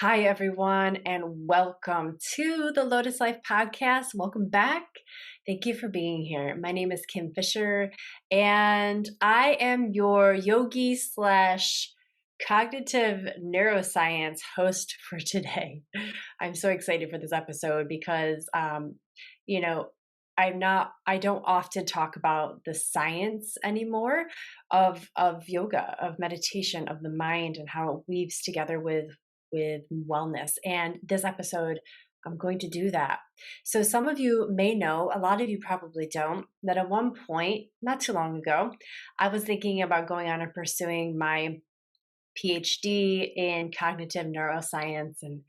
Hi, everyone, and welcome to the Lotus Life podcast. Welcome back. Thank you for being here. My name is Kim Fisher, and I am your yogi slash cognitive neuroscience host for today. I'm so excited for this episode because, you know, I don't often talk about the science anymore of yoga, of meditation, of the mind, and how it weaves together with wellness. And this episode, I'm going to do that. So, some of you may know, a lot of you probably don't, that at one point, not too long ago, I was thinking about going on and pursuing my PhD in cognitive neuroscience, and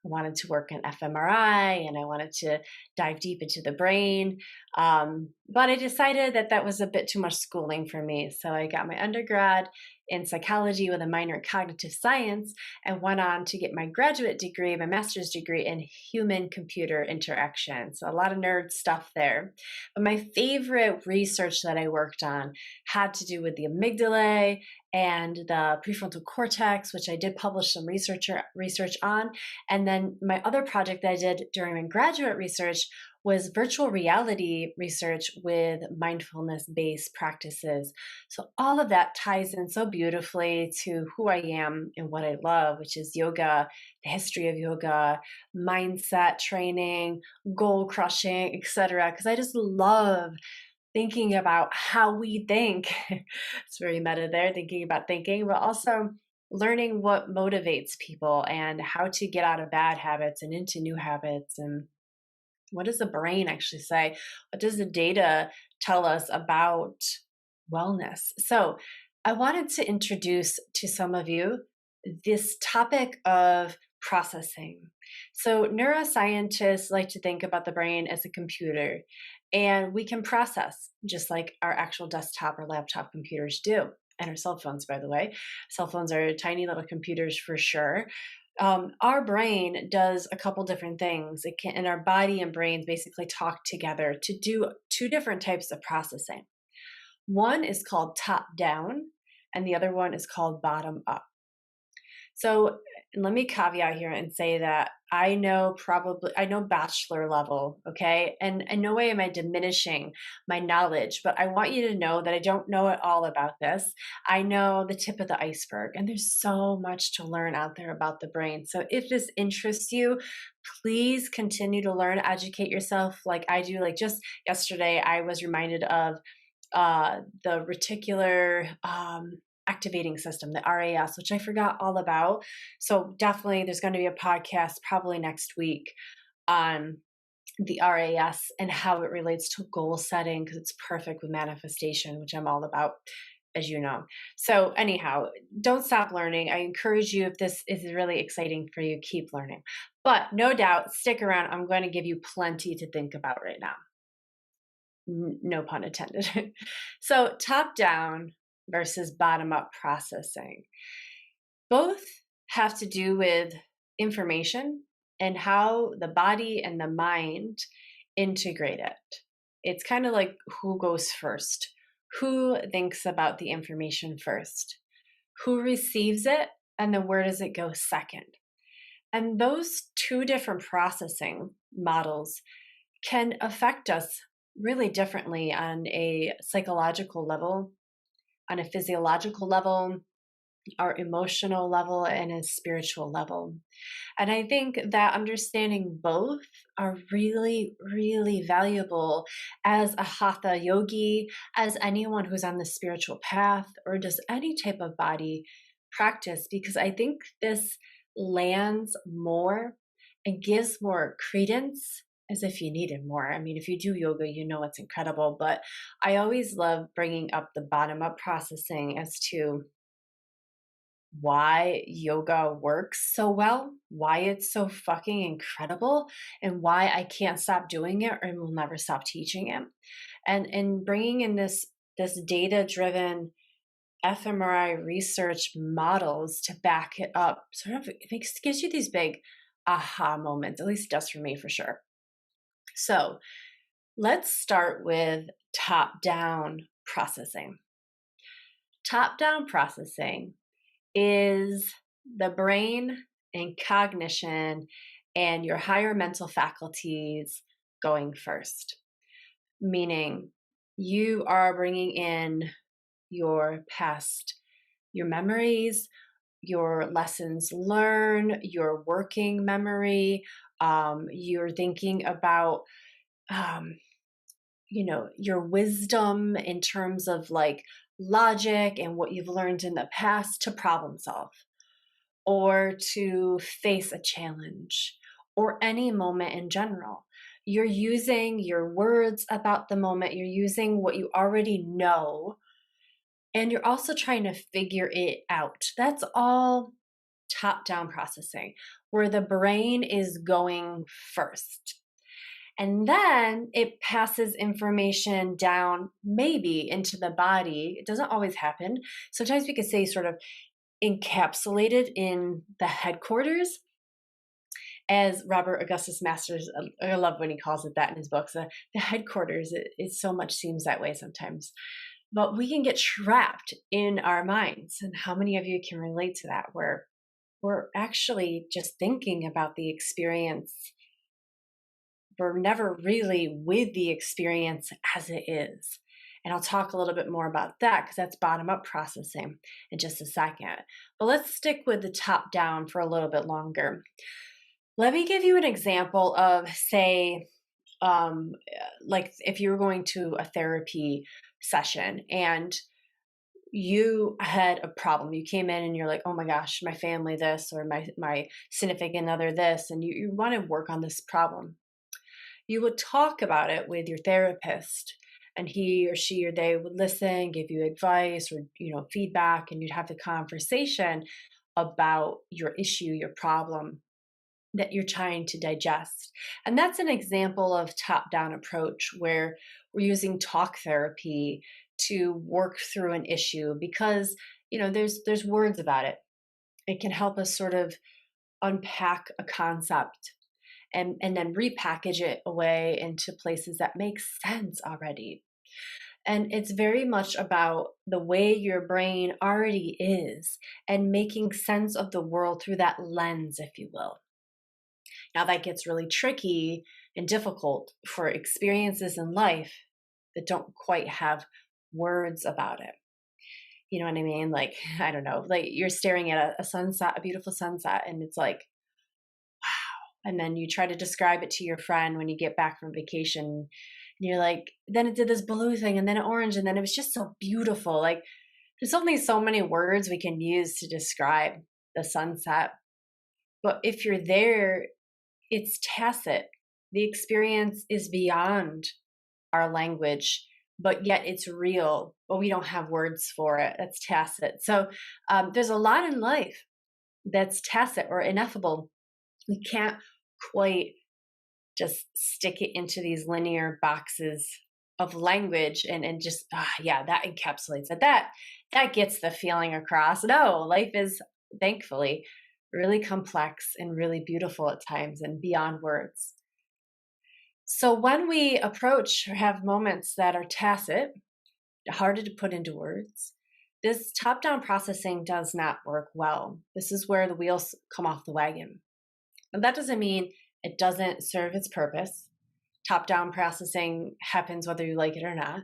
I wanted to work in fMRI and I wanted to dive deep into the brain. But I decided that that was a bit too much schooling for me. So I got my undergrad in psychology with a minor in cognitive science and went on to get my graduate degree, my master's degree in human computer interaction. So a lot of nerd stuff there. But my favorite research that I worked on had to do with the amygdala and the prefrontal cortex, which I did publish some research on. And then my other project that I did during my graduate research was virtual reality research with mindfulness-based practices. So all of that ties in so beautifully to who I am and what I love, which is yoga, the history of yoga, mindset training, goal crushing, etc. Because I just love thinking about how we think. It's very meta there, thinking about thinking, but also learning what motivates people and how to get out of bad habits and into new habits. And what does the brain actually say? What does the data tell us about wellness? So, I wanted to introduce to some of you this topic of processing. So, neuroscientists like to think about the brain as a computer, and we can process just like our actual desktop or laptop computers do. And our cell phones, by the way. Cell phones are tiny little computers for sure. Our brain does a couple different things. It can, and our body and brains basically talk together to do two different types of processing. One is called top down, and the other one is called bottom up. So let me caveat here and say that I know bachelor level, okay? And in no way am I diminishing my knowledge, but I want you to know that I don't know it all about this. I know the tip of the iceberg, and there's so much to learn out there about the brain. So if this interests you, please continue to learn, educate yourself like I do. Like just yesterday, I was reminded of the reticular activating system, the RAS, which I forgot all about. So definitely there's going to be a podcast probably next week on the RAS and how it relates to goal setting because it's perfect with manifestation, which I'm all about, as you know. So anyhow, don't stop learning. I encourage you, if this is really exciting for you, keep learning. But no doubt, stick around. I'm going to give you plenty to think about right now. No pun intended. So top down versus bottom up processing. Both have to do with information and how the body and the mind integrate it. It's kind of like who goes first, who thinks about the information first, who receives it, and then where does it go second. And those two different processing models can affect us really differently on a psychological level, on a physiological level, our emotional level, and a spiritual level. And I think that understanding both are really, really valuable as a hatha yogi, as anyone who's on the spiritual path, or does any type of body practice, because I think this lands more and gives more credence as if you needed more. I mean, if you do yoga, you know it's incredible, but I always love bringing up the bottom up processing as to why yoga works so well, why it's so fucking incredible, and why I can't stop doing it and will never stop teaching it. And bringing in this data driven fMRI research models to back it up sort of gives you these big aha moments. At least it does for me for sure. So let's start with top down processing. Top down processing is the brain and cognition and your higher mental faculties going first, meaning you are bringing in your past, your memories, your lessons learned, your working memory. You're thinking about, um, your wisdom in terms of like logic and what you've learned in the past to problem solve or to face a challenge or any moment in general. You're using your words about the moment, you're using what you already know, and you're also trying to figure it out. That's all top down processing, where the brain is going first. And then it passes information down, maybe into the body. It doesn't always happen. Sometimes we could say sort of encapsulated in the headquarters, as Robert Augustus Masters, I love when he calls it that in his books. The headquarters, it so much seems that way sometimes. But we can get trapped in our minds. And how many of you can relate to that, where we're actually just thinking about the experience? We're never really with the experience as it is. And I'll talk a little bit more about that because that's bottom up processing in just a second. But let's stick with the top down for a little bit longer. Let me give you an example of, say, like if you were going to a therapy session and you had a problem. You came in and you're like, oh my gosh, my family this, or my significant other this, and you want to work on this problem. You would talk about it with your therapist, and he or she or they would listen, give you advice or feedback, and you'd have the conversation about your issue, your problem that you're trying to digest. And that's an example of top-down approach where we're using talk therapy to work through an issue because there's words about it. It can help us sort of unpack a concept and then repackage it away into places that make sense already. And it's very much about the way your brain already is and making sense of the world through that lens, if you will. Now, that gets really tricky and difficult for experiences in life that don't quite have words about it. You know what I mean? Like, I don't know, like you're staring at a sunset, a beautiful sunset, and it's like, wow. And then you try to describe it to your friend when you get back from vacation. And you're like, then it did this blue thing, and then an orange, and then it was just so beautiful. Like, there's only so many words we can use to describe the sunset. But if you're there, it's tacit. The experience is beyond our language, but yet it's real, but we don't have words for it. That's tacit. So there's a lot in life that's tacit or ineffable. We can't quite just stick it into these linear boxes of language and just, that encapsulates it. That gets the feeling across. No, life is thankfully really complex and really beautiful at times and beyond words. So when we approach or have moments that are tacit, harder to put into words, this top-down processing does not work well. This is where the wheels come off the wagon. And that doesn't mean it doesn't serve its purpose. Top-down processing happens whether you like it or not.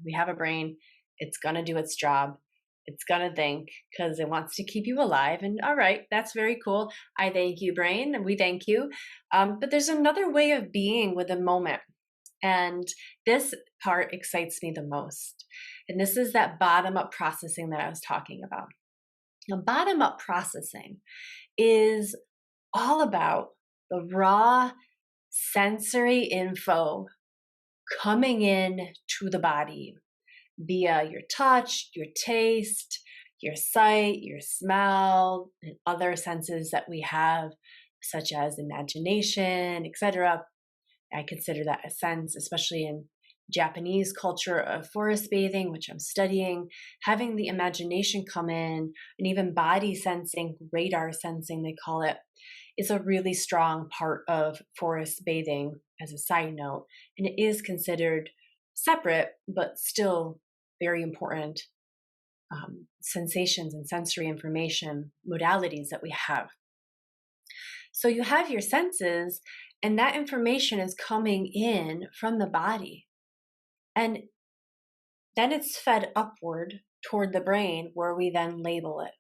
We have a brain. It's going to do its job. It's going to think because it wants to keep you alive. And all right, that's very cool. I thank you, brain. And we thank you. But there's another way of being with the moment. And this part excites me the most. And this is that bottom-up processing that I was talking about. Now, bottom-up processing is all about the raw sensory info coming in to the body via your touch, your taste, your sight, your smell, and other senses that we have, such as imagination, etc. I consider that a sense, especially in Japanese culture of forest bathing, which I'm studying, having the imagination come in, and even body sensing, radar sensing, they call it, is a really strong part of forest bathing as a side note. And it is considered separate, but still very important sensations and sensory information modalities that we have. So you have your senses, and that information is coming in from the body. And then it's fed upward toward the brain where we then label it,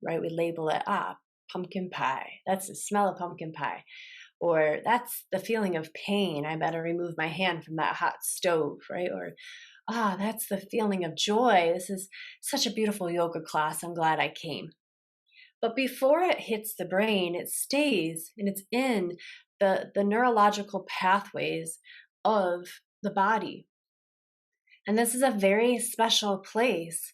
right? We label it, pumpkin pie. That's the smell of pumpkin pie. Or that's the feeling of pain. I better remove my hand from that hot stove, right? Or, that's the feeling of joy. This is such a beautiful yoga class. I'm glad I came. But before it hits the brain, it stays and it's in the neurological pathways of the body. And this is a very special place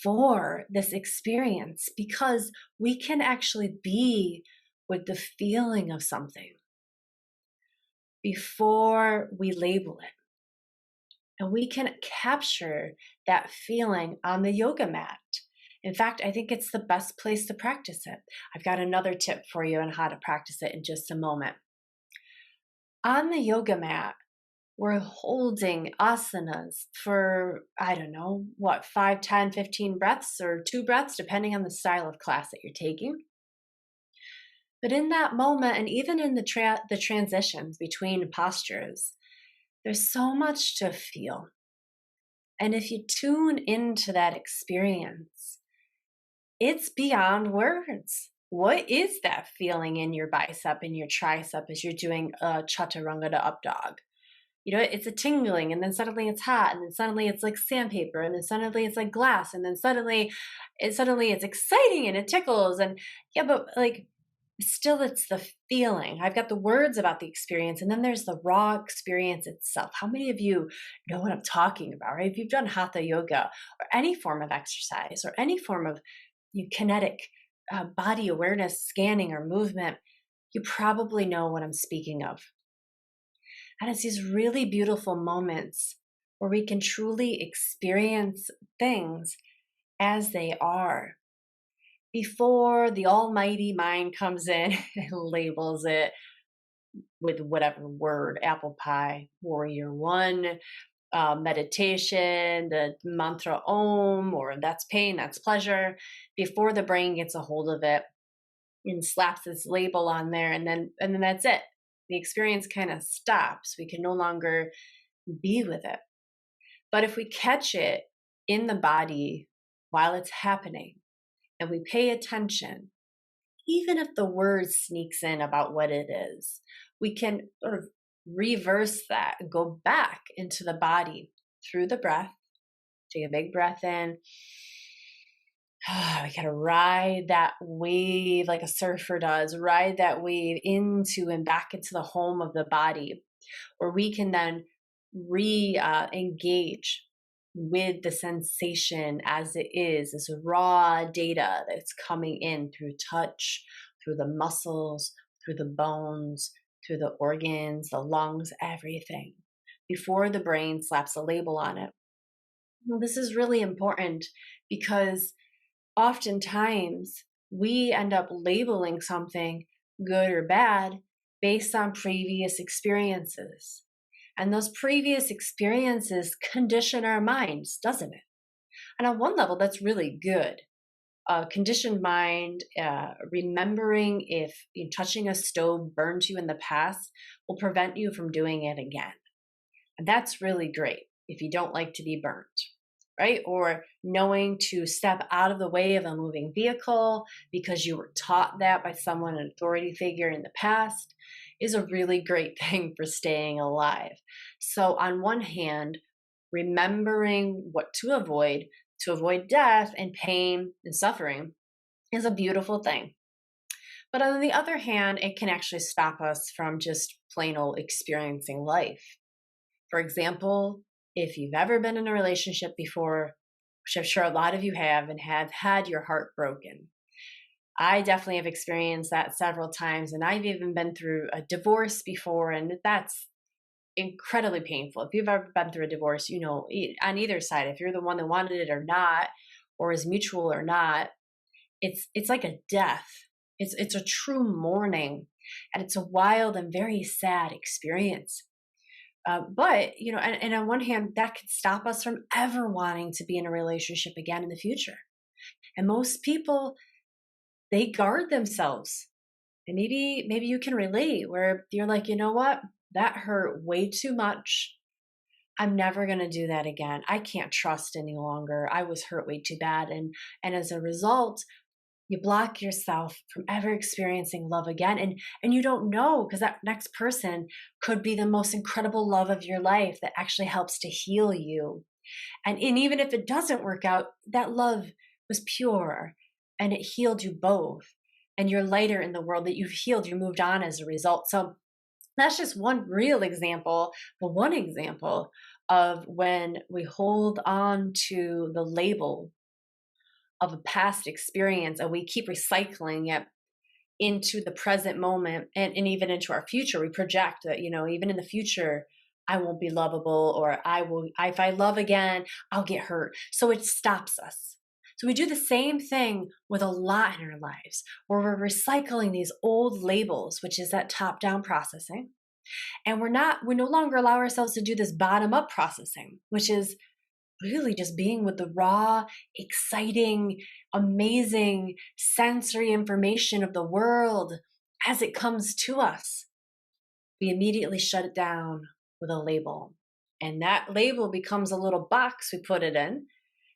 for this experience because we can actually be with the feeling of something before we label it. And we can capture that feeling on the yoga mat. In fact, I think it's the best place to practice it. I've got another tip for you on how to practice it in just a moment. On the yoga mat, we're holding asanas for, I don't know, 5, 10, 15 breaths or 2 breaths, depending on the style of class that you're taking. But in that moment, and even in the transitions between postures, there's so much to feel. And if you tune into that experience, it's beyond words. What is that feeling in your bicep, in your tricep as you're doing a chaturanga to up dog? It's a tingling, and then suddenly it's hot, and then suddenly it's like sandpaper, and then suddenly it's like glass, and then suddenly it's exciting and it tickles. And yeah, but like still it's the feeling. I've got the words about the experience, and then there's the raw experience itself. How many of you know what I'm talking about, right? If you've done hatha yoga or any form of exercise or any form of kinetic body awareness, scanning or movement, you probably know what I'm speaking of. And it's these really beautiful moments where we can truly experience things as they are before the almighty mind comes in and labels it with whatever word: apple pie, warrior one, meditation, the mantra om, or that's pain, that's pleasure, before the brain gets a hold of it and slaps this label on there, and then that's it. The experience kind of stops. We can no longer be with it. But if we catch it in the body while it's happening and we pay attention, even if the word sneaks in about what it is, we can sort of reverse that and go back into the body through the breath. Take a big breath in. We gotta ride that wave like a surfer does, ride that wave into and back into the home of the body, where we can then engage with the sensation as it is, this raw data that's coming in through touch, through the muscles, through the bones, through the organs, the lungs, everything, before the brain slaps a label on it. Well, this is really important because oftentimes we end up labeling something good or bad based on previous experiences. And those previous experiences condition our minds, doesn't it? And on one level, that's really good. A conditioned mind, remembering if touching a stove burned you in the past will prevent you from doing it again. And that's really great if you don't like to be burnt, right? Or knowing to step out of the way of a moving vehicle because you were taught that by someone, an authority figure in the past, is a really great thing for staying alive. So on one hand, remembering what to avoid death and pain and suffering, is a beautiful thing. But on the other hand, it can actually stop us from just plain old experiencing life. For example, if you've ever been in a relationship before, which I'm sure a lot of you have, and have had your heart broken. I definitely have experienced that several times, and I've even been through a divorce before, and that's incredibly painful. If you've ever been through a divorce, on either side, if you're the one that wanted it or not, or is mutual or not, it's like a death. It's a true mourning, and it's a wild and very sad experience. But and on one hand, that could stop us from ever wanting to be in a relationship again in the future. And most people, they guard themselves And maybe you can relate where you're like, you know what? That hurt way too much. I'm never going to do that again. I can't trust any longer. I was hurt way too bad. And as a result, you block yourself from ever experiencing love again. And you don't know, because that next person could be the most incredible love of your life that actually helps to heal you. And even if it doesn't work out, that love was pure and it healed you both. And you're lighter in the world that you've healed. You moved on as a result. So that's just one real example, but one example of when we hold on to the label of a past experience and we keep recycling it into the present moment and even into our future. We project that, even in the future, I won't be lovable, or if I love again, I'll get hurt. So it stops us. So we do the same thing with a lot in our lives where we're recycling these old labels, which is that top down processing. And we no longer allow ourselves to do this bottom up processing, which is really just being with the raw, exciting, amazing sensory information of the world as it comes to us. We immediately shut it down with a label. And that label becomes a little box we put it in.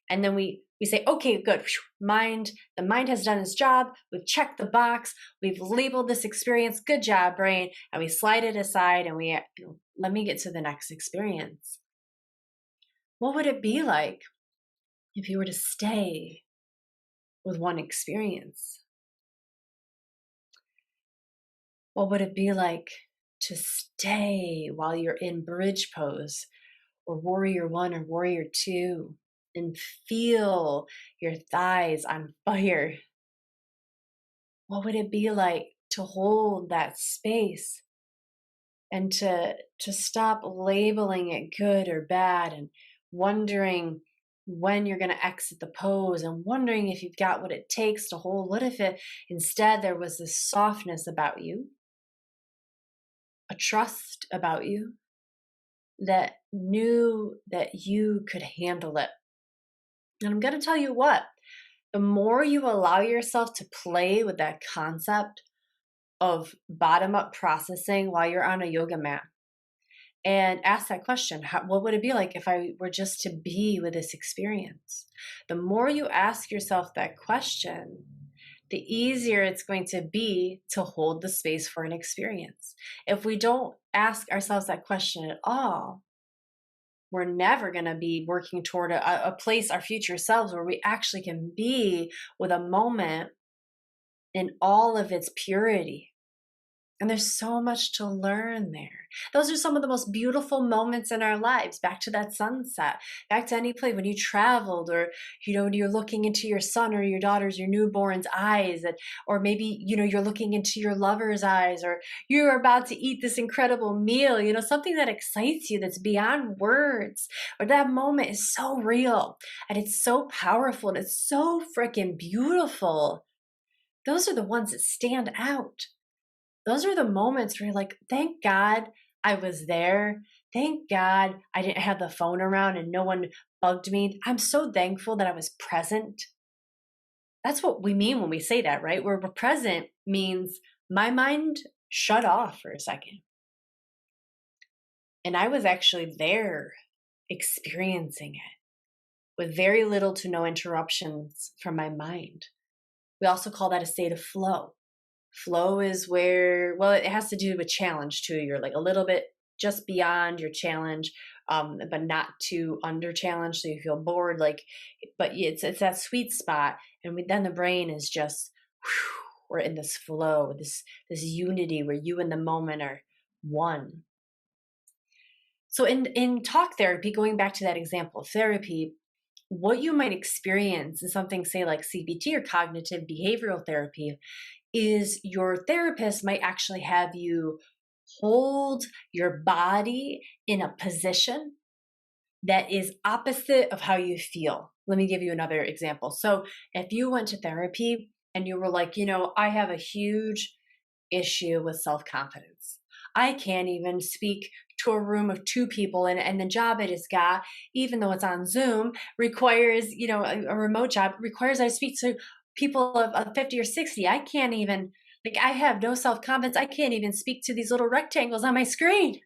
And then we say, okay, good. The mind has done its job. We've checked the box. We've labeled this experience. Good job, brain. And we slide it aside and let me get to the next experience. What would it be like if you were to stay with one experience? What would it be like to stay while you're in bridge pose or warrior one or warrior two and feel your thighs on fire? What would it be like to hold that space and to stop labeling it good or bad and wondering when you're going to exit the pose and wondering if you've got what it takes to hold? What if instead there was this softness about you, a trust about you that knew that you could handle it? And I'm going to tell you what, the more you allow yourself to play with that concept of bottom up processing while you're on a yoga mat, and ask that question, what would it be like if I were just to be with this experience? The more you ask yourself that question, the easier it's going to be to hold the space for an experience. If we don't ask ourselves that question at all, we're never going to be working toward a place, our future selves, where we actually can be with a moment in all of its purity. And there's so much to learn there. Those are some of the most beautiful moments in our lives. Back to that sunset, back to any place when you traveled, or you're looking into your son or your daughter's, your newborn's eyes, or maybe you're looking into your lover's eyes, or you're about to eat this incredible meal. Something that excites you, that's beyond words. Or that moment is so real and it's so powerful and it's so freaking beautiful. Those are the ones that stand out. Those are the moments where you're like, thank God I was there. Thank God I didn't have the phone around and no one bugged me. I'm so thankful that I was present. That's what we mean when we say that, right? Where we're present means my mind shut off for a second. And I was actually there experiencing it with very little to no interruptions from my mind. We also call that a state of flow. Flow is where, it has to do with challenge too. You're like a little bit just beyond your challenge, but not too under challenge, so you feel bored. But it's that sweet spot, and then the brain is just, we're in this flow, this unity where you and the moment are one. So in talk therapy, going back to that example of therapy, what you might experience in something, say like CBT or cognitive behavioral therapy, is your therapist might actually have you hold your body in a position that is opposite of how you feel. Let me give you another example. So if you went to therapy and you were like, I have a huge issue with self-confidence. I can't even speak to a room of 2 people, and the job it has got, even though it's on Zoom, requires, a remote job, requires I speak to people of 50 or 60. I can't even Like, I have no self-confidence. I can't even speak to these little rectangles on my screen.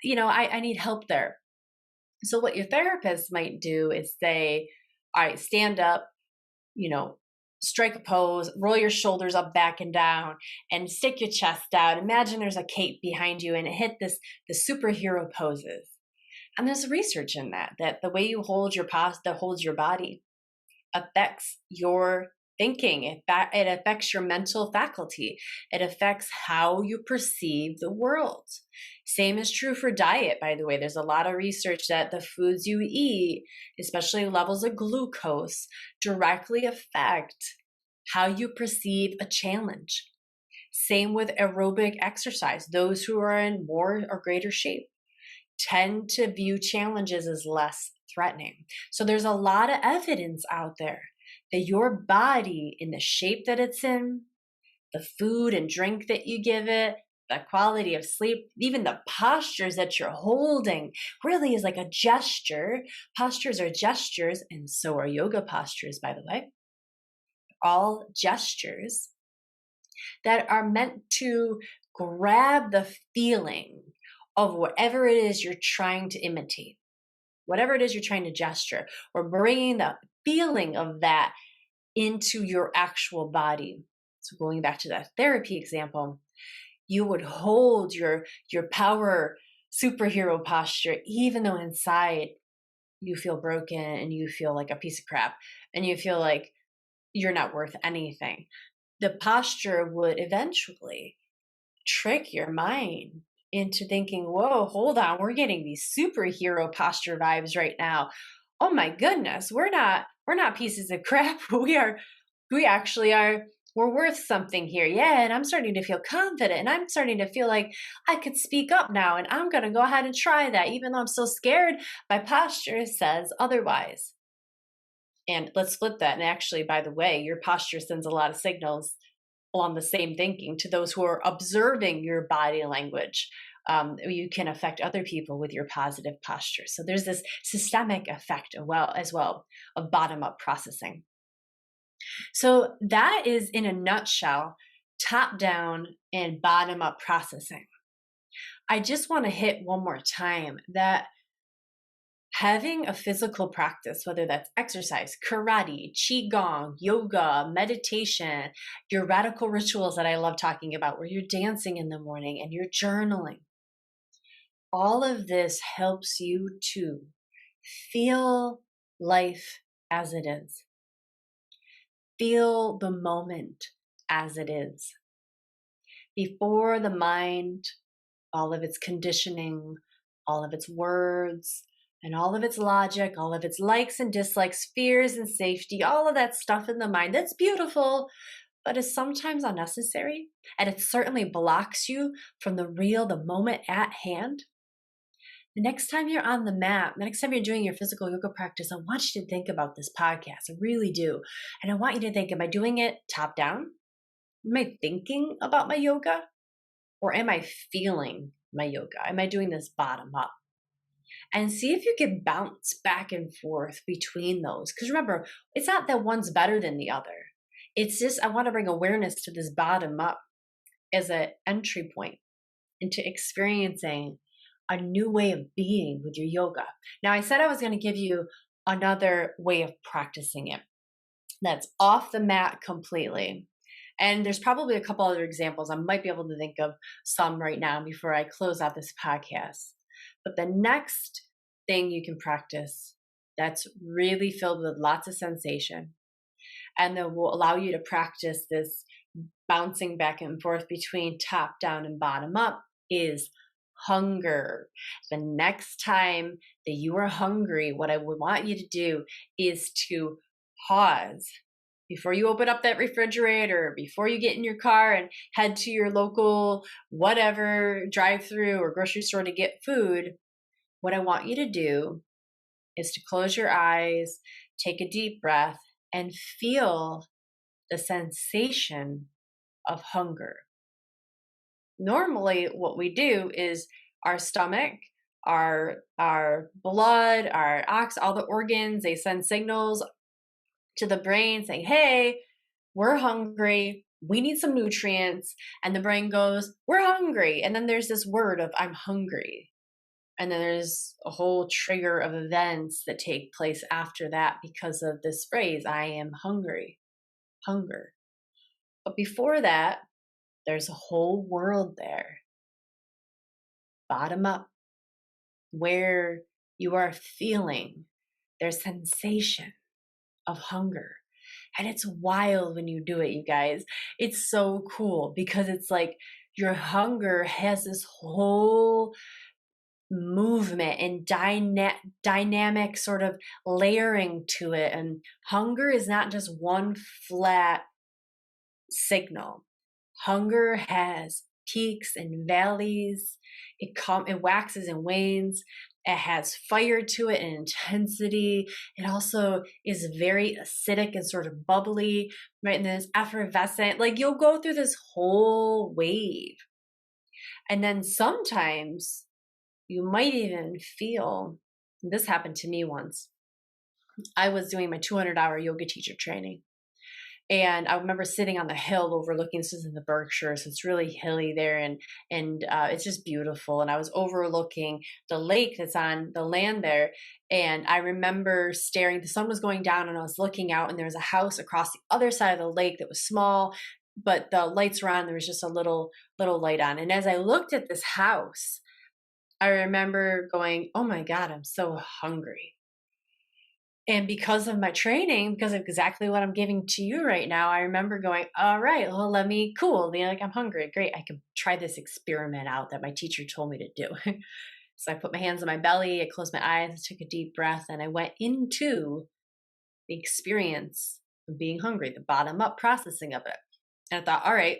I need help there. So what your therapist might do is say, all right, stand up, you know, strike a pose, roll your shoulders up, back and down, and stick your chest out. Imagine there's a cape behind you and hit the superhero poses. And there's research in that the way you hold your posture, holds your body, affects your thinking. It affects your mental faculty. It affects how you perceive the world. Same is true for diet, by the way. There's a lot of research that the foods you eat, especially levels of glucose, directly affect how you perceive a challenge. Same with aerobic exercise. Those who are in more or greater shape tend to view challenges as less threatening. So there's a lot of evidence out there that your body, in the shape that it's in, the food and drink that you give it, the quality of sleep, even the postures that you're holding, really is like a gesture. Postures are gestures, and so are yoga postures, by the way. All gestures that are meant to grab the feeling of whatever it is you're trying to imitate, whatever it is you're trying to gesture, or bringing the feeling of that into your actual body. So going back to that therapy example, you would hold your power superhero posture, even though inside you feel broken and you feel like a piece of crap and you feel like you're not worth anything. The posture would eventually trick your mind into thinking, whoa, hold on, we're getting these superhero posture vibes right now. Oh my goodness, we're not pieces of crap. We actually are, we're worth something here. Yeah, and I'm starting to feel confident and I'm starting to feel like I could speak up now, and I'm going to go ahead and try that even though I'm so scared. My posture says otherwise. And let's flip that. And actually, by the way, your posture sends a lot of signals on the same thinking to those who are observing your body language. You can affect other people with your positive posture. So there's this systemic effect as well of bottom up processing. So that is, in a nutshell, top down and bottom up processing. I just want to hit one more time that having a physical practice, whether that's exercise, karate, qigong, yoga, meditation, your radical rituals that I love talking about, where you're dancing in the morning and you're journaling, all of this helps you to feel life as it is. Feel the moment as it is. Before the mind, all of its conditioning, all of its words, and all of its logic, all of its likes and dislikes, fears and safety, all of that stuff in the mind, that's beautiful, but is sometimes unnecessary. And it certainly blocks you from the moment at hand. The next time you're on the mat, the next time you're doing your physical yoga practice, I want you to think about this podcast. I really do. And I want you to think, am I doing it top down? Am I thinking about my yoga? Or am I feeling my yoga? Am I doing this bottom up? And see if you can bounce back and forth between those. Because remember, it's not that one's better than the other. It's just, I want to bring awareness to this bottom up as an entry point into experiencing a new way of being with your yoga. Now, I said I was going to give you another way of practicing it that's off the mat completely. And there's probably a couple other examples. I might be able to think of some right now before I close out this podcast. But the next thing you can practice that's really filled with lots of sensation and that will allow you to practice this bouncing back and forth between top down and bottom up is hunger. The next time that you are hungry, what I would want you to do is to pause before you open up that refrigerator, before you get in your car and head to your local whatever drive-through or grocery store to get food. What I want you to do is to close your eyes, take a deep breath, and feel the sensation of hunger. Normally, what we do is our stomach, our blood, all the organs, they send signals to the brain saying, hey, we're hungry, we need some nutrients. And the brain goes, we're hungry. And then there's this word of I'm hungry. And then there's a whole trigger of events that take place after that because of this phrase, I am hungry, hunger. But before that, there's a whole world there, bottom up, where you are feeling their sensation of hunger. And it's wild when you do it, you guys. It's so cool because it's like your hunger has this whole movement and dynamic sort of layering to it. And hunger is not just one flat signal. Hunger has peaks and valleys. It waxes and wanes. It has fire to it and intensity. It also is very acidic and sort of bubbly, right? And then it's effervescent. Like you'll go through this whole wave. And then sometimes you might even feel, this happened to me once. I was doing my 200-hour yoga teacher training. And I remember sitting on the hill overlooking, this is in the Berkshires, it's really hilly there, and it's just beautiful. And I was overlooking the lake that's on the land there. And I remember staring, the sun was going down and I was looking out, and there was a house across the other side of the lake that was small, but the lights were on, there was just a little light on. And as I looked at this house, I remember going, oh my God, I'm so hungry. And because of my training, because of exactly what I'm giving to you right now, I remember going, all right, well, cool. Like, I'm hungry. Great. I can try this experiment out that my teacher told me to do. So I put my hands on my belly, I closed my eyes, I took a deep breath, and I went into the experience of being hungry, the bottom up processing of it. And I thought, all right,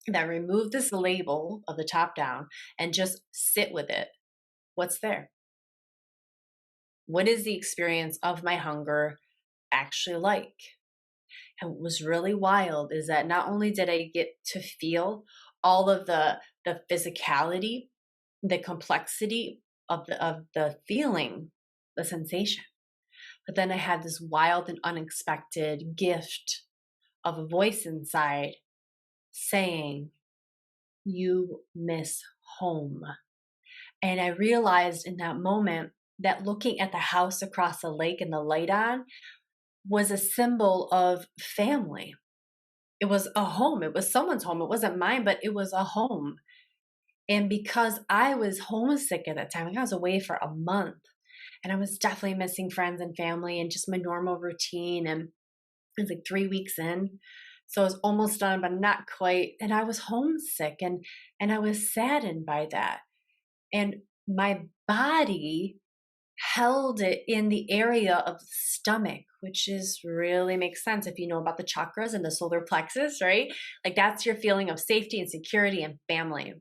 then remove this label of the top down and just sit with it. What's there? What is the experience of my hunger actually like? And what was really wild is that not only did I get to feel all of the physicality, the complexity of the feeling, the sensation, but then I had this wild and unexpected gift of a voice inside saying, you miss home. And I realized in that moment that looking at the house across the lake and the light on was a symbol of family. It was a home. It was someone's home. It wasn't mine, but it was a home. And because I was homesick at that time, I was away for a month, and I was definitely missing friends and family and just my normal routine. And it was like 3 weeks in. So I was almost done, but not quite. And I was homesick, and I was saddened by that. And my body held it in the area of the stomach, which is really makes sense if you know about the chakras and the solar plexus, right? Like that's your feeling of safety and security and family.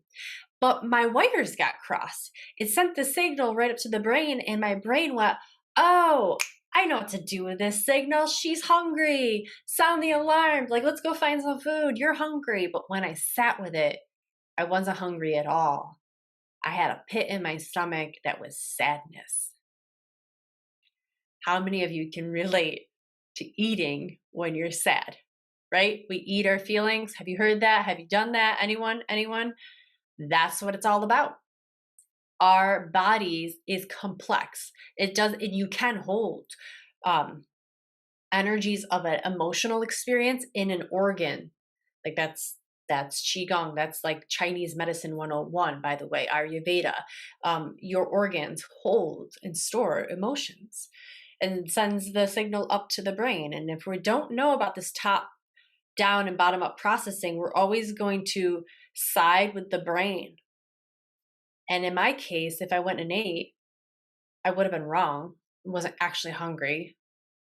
But my wires got crossed. It sent the signal right up to the brain, and my brain went, oh, I know what to do with this signal. She's hungry. Sound the alarm. Like, let's go find some food. You're hungry. But when I sat with it, I wasn't hungry at all. I had a pit in my stomach that was sadness. How many of you can relate to eating when you're sad, right? We eat our feelings. Have you heard that? Have you done that? Anyone? That's what it's all about. Our bodies is complex. And you can hold energies of an emotional experience in an organ. Like that's Qigong. That's like Chinese medicine 101, by the way, Ayurveda. Your organs hold and store emotions and sends the signal up to the brain. And if we don't know about this top down and bottom up processing, we're always going to side with the brain. And in my case, if I went and ate, I would have been wrong. I wasn't actually hungry,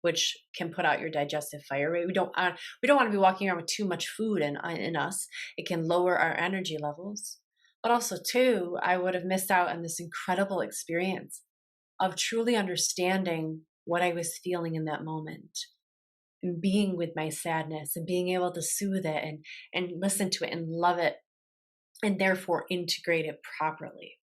which can put out your digestive fire rate. We don't want to be walking around with too much food in us. It can lower our energy levels. But also, too, I would have missed out on this incredible experience of truly understanding what I was feeling in that moment and being with my sadness and being able to soothe it and listen to it and love it and therefore integrate it properly.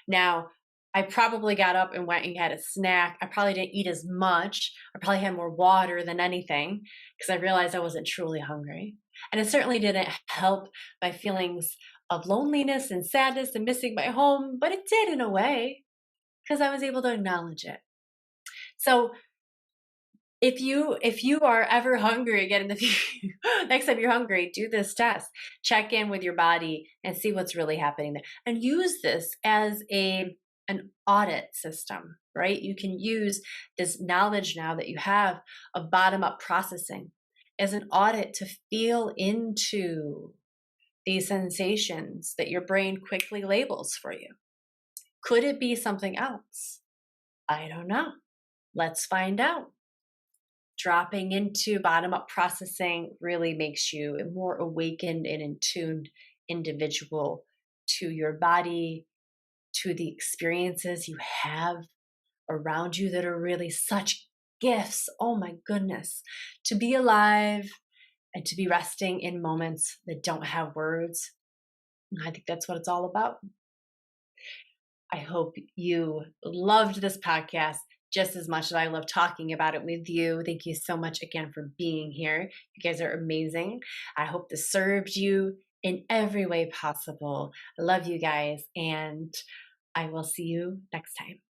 Now, I probably got up and went and had a snack. I probably didn't eat as much. I probably had more water than anything because I realized I wasn't truly hungry. And it certainly didn't help my feelings of loneliness and sadness and missing my home, but it did in a way because I was able to acknowledge it. So if you are ever hungry again in the future, next time you're hungry, do this test. Check in with your body and see what's really happening there. And use this as an audit system, right? You can use this knowledge now that you have of bottom-up processing as an audit to feel into these sensations that your brain quickly labels for you. Could it be something else? I don't know. Let's find out. Dropping into bottom up processing really makes you a more awakened and in tuned individual to your body, to the experiences you have around you that are really such gifts. Oh my goodness. To be alive and to be resting in moments that don't have words. I think that's what it's all about. I hope you loved this podcast just as much as I love talking about it with you. Thank you so much again for being here. You guys are amazing. I hope this served you in every way possible. I love you guys, and I will see you next time.